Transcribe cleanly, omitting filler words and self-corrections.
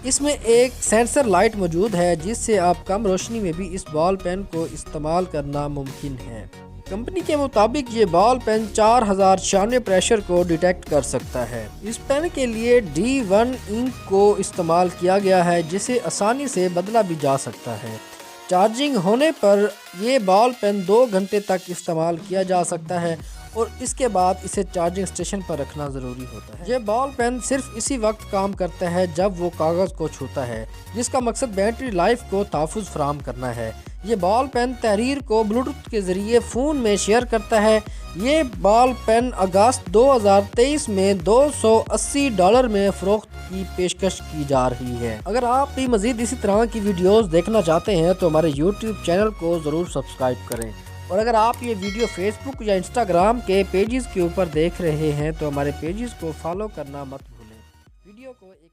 اس میں ایک sensor light موجود ہے جس سے آپ کم روشنی میں بھی اس بال پین کو استعمال کرنا ممکن ہے۔ کمپنی کے مطابق یہ بال پین 4096 پریشر کو ڈیٹیکٹ کر سکتا ہے۔ اس پین کے لیے D1 انک کو استعمال کیا گیا ہے جسے آسانی سے بدلا بھی جا سکتا ہے۔ چارجنگ ہونے پر یہ بال پین 2 گھنٹے تک استعمال کیا جا سکتا ہے اور اس کے بعد اسے چارجنگ اسٹیشن پر رکھنا ضروری ہوتا ہے۔ یہ بال پین صرف اسی وقت کام کرتا ہے جب وہ کاغذ کو چھوتا ہے، جس کا مقصد بیٹری لائف کو تحفظ فراہم کرنا ہے۔ یہ بال پین تحریر کو بلوٹوتھ کے ذریعے فون میں شیئر کرتا ہے۔ یہ بال پین اگست 2023 میں $280 میں فروخت کی پیشکش کی جا رہی ہے۔ اگر آپ بھی مزید اسی طرح کی ویڈیوز دیکھنا چاہتے ہیں تو ہمارے YouTube چینل کو ضرور سبسکرائب کریں، اور اگر آپ یہ ویڈیو فیس بک یا انسٹاگرام کے پیجز کے اوپر دیکھ رہے ہیں تو ہمارے پیجز کو فالو کرنا مت بھولیں۔ ویڈیو کو ایک